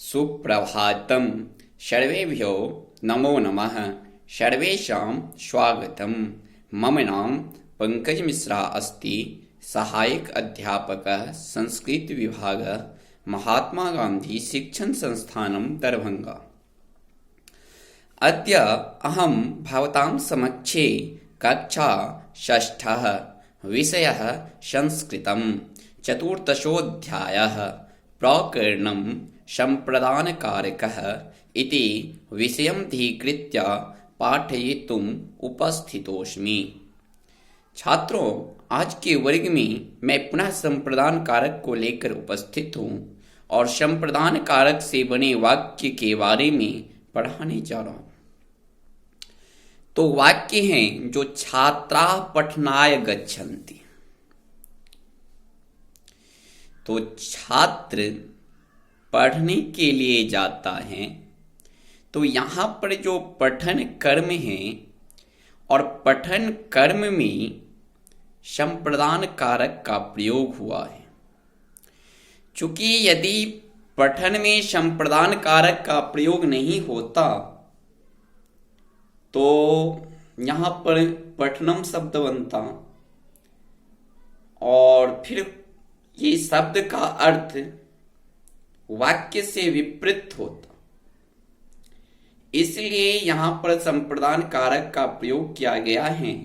सुप्रभातम। सर्वेभ्यो नमो नमः। सर्वेषां स्वागतम। मम नाम पंकज मिश्रा अस्ति। सहायक अध्यापकः संस्कृत विभागः महात्मा गांधी शिक्षण संस्थानं दरभंगा। अद्य अहं भवतां समक्षे कक्षा षष्ठः विषयः संस्कृतं चतुर्दशोऽध्यायः प्रकरणं सम्प्रदानकारकः इति विषयमधिकृत्य पाठयितुम् उपस्थितोऽस्मि। छात्रों, आज के वर्ग में मैं पुनः संप्रदान कारक को लेकर उपस्थित हूँ और संप्रदान कारक से बने वाक्य के बारे में पढ़ाने जा रहा हूँ। तो वाक्य हैं जो छात्रा पठनाय गच्छन्ति। तो छात्र पढ़ने के लिए जाता है। तो यहाँ पर जो पठन कर्म है और पठन कर्म में संप्रदान कारक का प्रयोग हुआ है। चूंकि यदि पठन में संप्रदान कारक का प्रयोग नहीं होता तो यहाँ पर पठनम शब्द बनता और फिर ये शब्द का अर्थ वाक्य से विपरीत होता। इसलिए यहाँ पर संप्रदान कारक का प्रयोग किया गया है।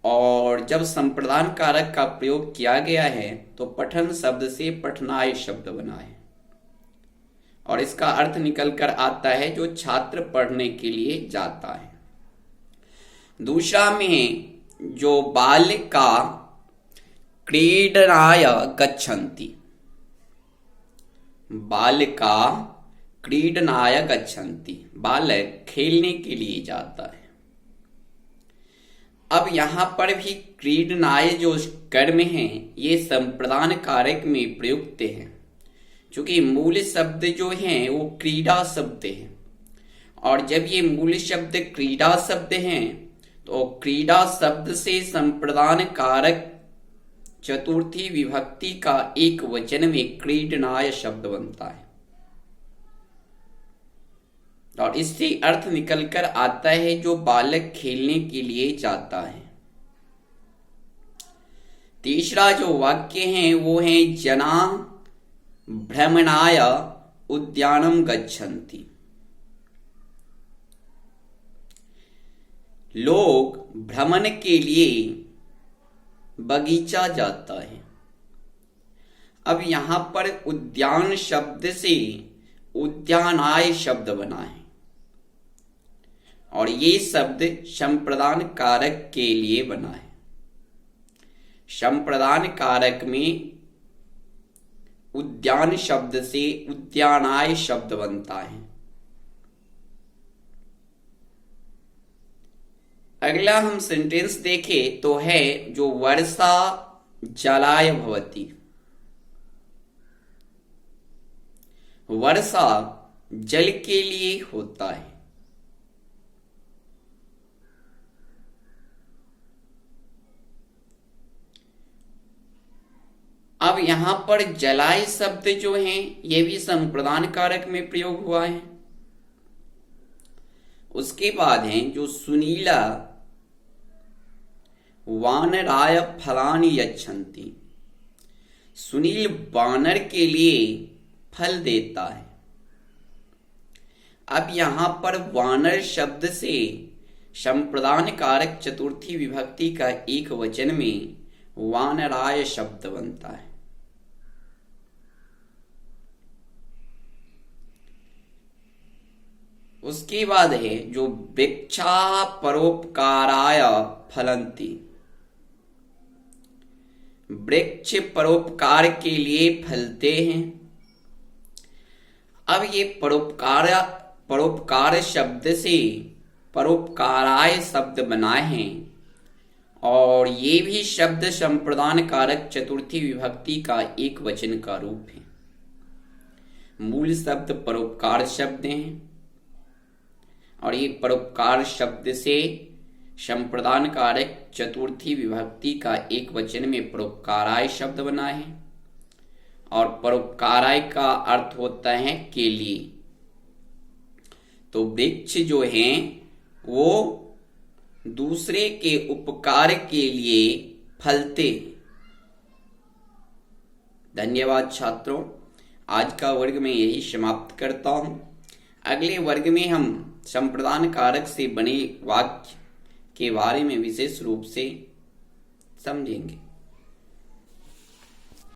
और जब संप्रदान कारक का प्रयोग किया गया है तो पठन शब्द से पठनाय शब्द बना है और इसका अर्थ निकल कर आता है जो छात्र पढ़ने के लिए जाता है। दूसरा में जो बालिका क्रीडनाय गच्छन्ति। बालिका क्रीडनाय गच्छन्ति, बालक खेलने के लिए जाता है। अब यहाँ पर भी क्रीडनाय जो कर्म है ये संप्रदान कारक में प्रयुक्त है। चूंकि मूल शब्द जो है वो क्रीडा शब्द है और जब ये मूल शब्द क्रीडा शब्द है तो क्रीडा शब्द से संप्रदान कारक चतुर्थी विभक्ति का एक वचन में क्रीडनाय शब्द बनता है और इससे अर्थ निकलकर आता है जो बालक खेलने के लिए जाता है। तीसरा जो वाक्य है वो है जना भ्रमणाय उद्यानम गच्छन्ति। लोग भ्रमण के लिए बगीचा जाता है। अब यहाँ पर उद्यान शब्द से उद्यानाय शब्द बना है और ये शब्द संप्रदान कारक के लिए बना है। संप्रदान कारक में उद्यान शब्द से उद्यानाय शब्द बनता है। अगला हम सेंटेंस देखें तो है जो वर्षा जलाय भवति। वर्षा जल के लिए होता है। अब यहां पर जलाय शब्द जो है ये भी संप्रदान कारक में प्रयोग हुआ है। उसके बाद है जो सुनीला वानराय फलानि यच्छन्ति। सुनील वानर के लिए फल देता है। अब यहां पर वानर शब्द से संप्रदान कारक चतुर्थी विभक्ति का एक वचन में वानराय शब्द बनता है। उसके बाद है जो वृक्षा परोपकाराय फलन्ति। वृक्ष परोपकार के लिए फलते हैं। अब ये परोपकार शब्द से परोपकाराय शब्द बनाए हैं और ये भी शब्द संप्रदान कारक चतुर्थी विभक्ति का एक वचन का रूप है। मूल शब्द परोपकार शब्द हैं और ये परोपकार शब्द से संप्रदान कारक चतुर्थी विभक्ति का एक वचन में परोपकाराय शब्द बना है और परोपकाराय का अर्थ होता है के लिए। तो वृक्ष जो हैं वो दूसरे के उपकार के लिए फलते हैं। धन्यवाद छात्रों, आज का वर्ग में यही समाप्त करता हूं। अगले वर्ग में हम संप्रदान कारक से बने वाक्य के बारे में विशेष रूप से समझेंगे।